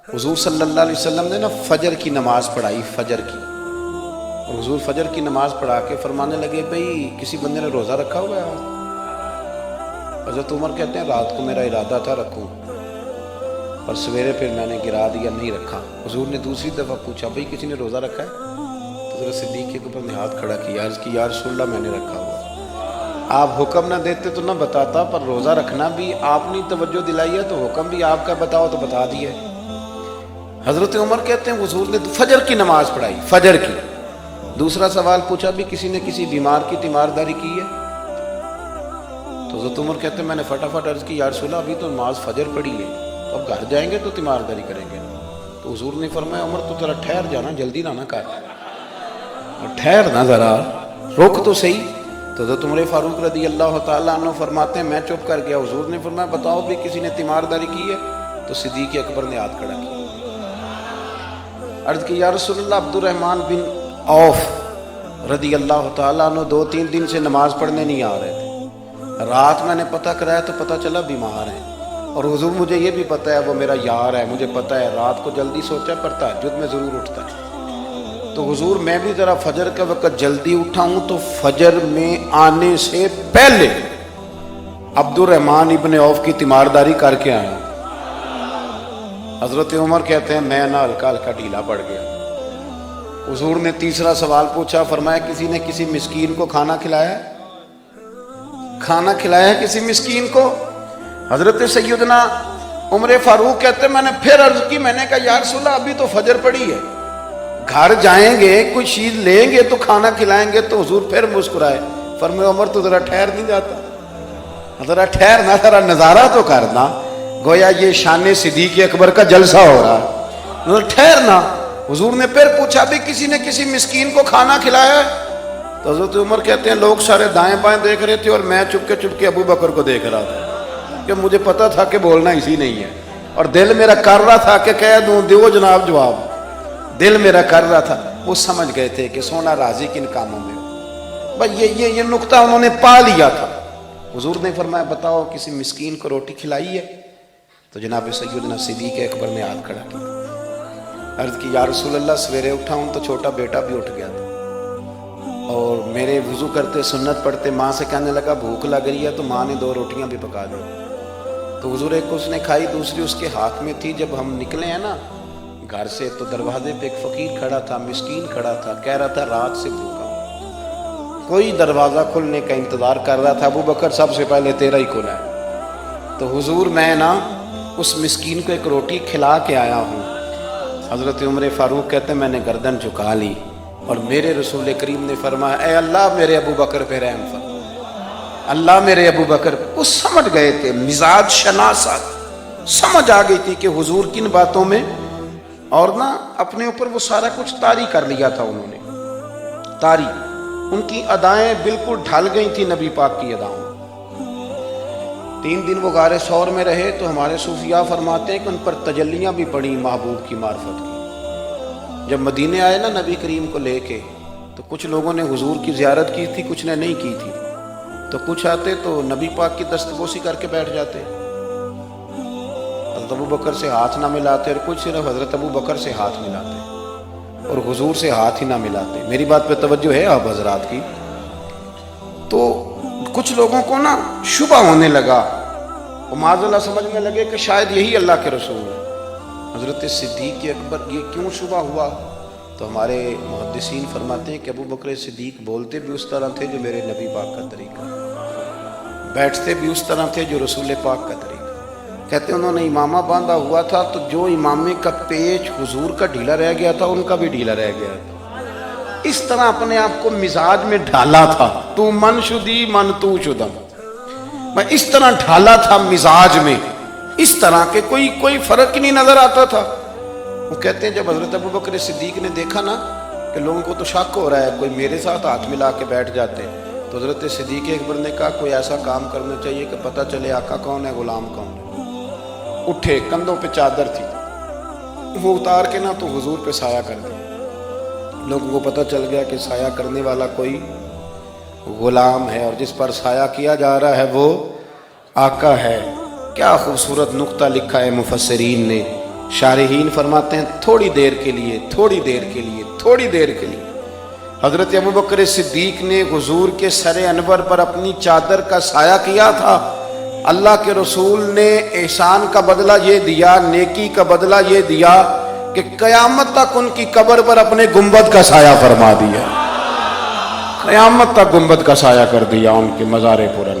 حضور صلی اللہ علیہ وسلم نے نا فجر کی نماز پڑھائی، فجر کی، اور حضور فجر کی نماز پڑھا کے فرمانے لگے بھئی کسی بندے نے روزہ رکھا ہوا ہے؟ حضرت عمر کہتے ہیں رات کو میرا ارادہ تھا رکھوں، پر سویرے پھر میں نے گرا دیا، نہیں رکھا۔ حضور نے دوسری دفعہ پوچھا بھئی کسی نے روزہ رکھا ہے؟ تو حضرت صدیق کے اوپر نے ہاتھ کھڑا کیا، عرض کی یا رسول اللہ میں نے رکھا ہوا۔ آپ حکم نہ دیتے تو نہ بتاتا، پر روزہ رکھنا بھی آپ نے توجہ دلائی ہے تو حکم بھی آپ کا بتاؤ تو بتا دیا۔ حضرت عمر کہتے ہیں حضور نے فجر کی نماز پڑھائی، فجر کی۔ دوسرا سوال پوچھا بھی کسی نے کسی بیمار کی تیمارداری کی ہے؟ تو حضرت عمر کہتے ہیں میں نے فٹافٹ عرض کی یا رسول اللہ ابھی تو نماز فجر پڑھی ہے، اب گھر جائیں گے تو تیمارداری کریں گے۔ تو حضور نے فرمایا عمر تو ذرا ٹھہر جانا، جلدی نہ کر، اور ٹھہر نہ، ذرا رک تو صحیح۔ تو حضرت عمر فاروق رضی اللہ تعالیٰ عنہ فرماتے ہیں میں چپ کر گیا۔ حضور نے فرمایا بتاؤ بھی کسی نے تیمارداری کی ہے؟ تو صدیق اکبر نے ہاتھ کھڑا کیا، عرض کی یا رسول اللہ عبد الرحمن بن عوف رضی اللہ تعالیٰ عنہ 2-3 دن سے نماز پڑھنے نہیں آ رہے تھے، رات میں نے پتہ کرایا تو پتہ چلا بیمار ہیں، اور حضور مجھے یہ بھی پتہ ہے وہ میرا یار ہے، مجھے پتہ ہے رات کو جلدی سوچا پر تہجد میں ضرور اٹھتا ہے۔ تو حضور میں بھی ذرا فجر کے وقت جلدی اٹھا ہوں تو فجر میں آنے سے پہلے عبد الرحمن ابن عوف کی تیمارداری کر کے آیا۔ حضرت عمر کہتے ہیں میں نہ ہلکا ہلکا ڈھیلا پڑ گیا۔ حضور نے تیسرا سوال پوچھا، فرمایا کسی نے کسی مسکین کو کھانا کھلایا ہے؟ کھانا کھلایا ہے کسی مسکین کو؟ حضرت سیدنا عمر فاروق کہتے ہیں میں نے پھر عرض کی، میں نے کہا یا رسول اللہ ابھی تو فجر پڑی ہے، گھر جائیں گے کوئی چیز لیں گے تو کھانا کھلائیں گے۔ تو حضور پھر مسکرائے، فرمایا عمر تو ذرا ٹھہر نہیں جاتا، ذرا ٹھہرنا، ذرا نظارہ تو کرنا، گویا یہ شان صدیق اکبر کا جلسہ ہو رہا، ٹھہرنا۔ حضور نے پھر پوچھا بھی کسی نے کسی مسکین کو کھانا کھلایا ہے؟ تو حضرت عمر کہتے ہیں لوگ سارے دائیں بائیں دیکھ رہے تھے اور میں چپ کے ابو بکر کو دیکھ رہا تھا، کہ مجھے پتا تھا کہ بولنا اسی نہیں ہے، اور دل میرا کر رہا تھا کہ کہہ دوں دیو جناب جواب، دل میرا کر رہا تھا۔ وہ سمجھ گئے تھے کہ سونا راضی کن کاموں میں ہو، بس یہ نقطہ انہوں نے پا لیا تھا۔ حضور نے فرمایا بتاؤ کسی مسکین کو روٹی کھلائی ہے؟ تو جناب سیدنا صدیق اکبر نے ہاتھ کھڑا کیا، عرض کی یا رسول اللہ سویرے اٹھا ہوں تو چھوٹا بیٹا بھی اٹھ گیا تھا، اور میرے وضو کرتے سنت پڑھتے ماں سے کہنے لگا بھوک لگ رہی ہے، تو ماں نے 2 روٹیاں بھی پکا دی۔ تو حضور ایک اس نے کھائی، دوسری اس کے ہاتھ میں تھی۔ جب ہم نکلے ہیں نا گھر سے تو دروازے پہ ایک فقیر کھڑا تھا، مسکین کھڑا تھا، کہہ رہا تھا رات سے بھوکا ہوں، کوئی دروازہ کھلنے کا انتظار کر رہا تھا، ابو بکر سب سے پہلے تیرا ہی کھلا ہے۔ تو حضور میں نا اس مسکین کو ایک روٹی کھلا کے آیا ہوں۔ حضرت عمر فاروق کہتے ہیں میں نے گردن جھکا لی، اور میرے رسول کریم نے فرمایا اے اللہ میرے ابو بکر پہ رحم فرما، اللہ میرے ابو بکر۔ وہ سمجھ گئے تھے، مزاج شناسات سمجھ آ گئی تھی کہ حضور کن باتوں میں، اور نہ اپنے اوپر وہ سارا کچھ طاری کر لیا تھا انہوں نے، طاری، ان کی ادائیں بالکل ڈھل گئی تھی نبی پاک کی اداؤں۔ 3 دن وہ غار ثور میں رہے تو ہمارے صوفیاء فرماتے ہیں کہ ان پر تجلیاں بھی پڑی محبوب کی معرفت کی۔ جب مدینے آئے نا نبی کریم کو لے کے، تو کچھ لوگوں نے حضور کی زیارت کی تھی، کچھ نے نہیں کی تھی، تو کچھ آتے تو نبی پاک کی دستبوسی کر کے بیٹھ جاتے، حضرت ابو بکر سے ہاتھ نہ ملاتے، اور کچھ صرف حضرت ابو بکر سے ہاتھ ملاتے اور حضور سے ہاتھ ہی نہ ملاتے۔ میری بات پہ توجہ ہے آپ حضرات کی؟ تو کچھ لوگوں کو نا شبہ ہونے لگا، وہ معاذ اللہ سمجھنے لگے کہ شاید یہی اللہ کے رسول ہے۔ حضرت صدیق اکبر یہ کیوں شبہ ہوا؟ تو ہمارے محدثین فرماتے ہیں کہ ابو بکر صدیق بولتے بھی اس طرح تھے جو میرے نبی پاک کا طریقہ، بیٹھتے بھی اس طرح تھے جو رسول پاک کا طریقہ۔ کہتے ہیں انہوں نے امامہ باندھا ہوا تھا تو جو امامے کا پیچ حضور کا ڈھیلا رہ گیا تھا ان کا بھی ڈھیلا رہ گیا تھا، اس طرح اپنے آپ کو مزاج میں ڈھالا تھا، تو من شدی من تو شدم، میں اس طرح ڈھالا تھا مزاج میں، اس طرح کہ کوئی فرق ہی نہیں نظر آتا تھا۔ وہ کہتے ہیں جب حضرت ابو بکر صدیق نے دیکھا نا کہ لوگوں کو تو شک ہو رہا ہے، کوئی میرے ساتھ ہاتھ ملا کے بیٹھ جاتے، تو حضرت صدیق اکبر نے کہا کوئی ایسا کام کرنا چاہیے کہ پتہ چلے آقا کون ہے غلام کون ہے۔ اٹھے، کندھوں پہ چادر تھی، وہ اتار کے نا تو حضور پہ سایہ کر دیا، لوگوں کو پتہ چل گیا کہ سایہ کرنے والا کوئی غلام ہے، اور جس پر سایہ کیا جا رہا ہے وہ آقا ہے۔ کیا خوبصورت نقطہ لکھا ہے مفسرین نے شارحین فرماتے ہیں تھوڑی دیر کے لیے، تھوڑی دیر کے لیے، تھوڑی دیر کے لیے حضرت ابوبکر صدیق نے حضور کے سر انور پر اپنی چادر کا سایہ کیا تھا۔ اللہ کے رسول نے احسان کا بدلہ یہ دیا، نیکی کا بدلہ یہ دیا کہ قیامت تک ان کی قبر پر اپنے گنبد کا سایہ فرما دیا، قیامت تک گنبد کا سایہ کر دیا ان کے مزار پر۔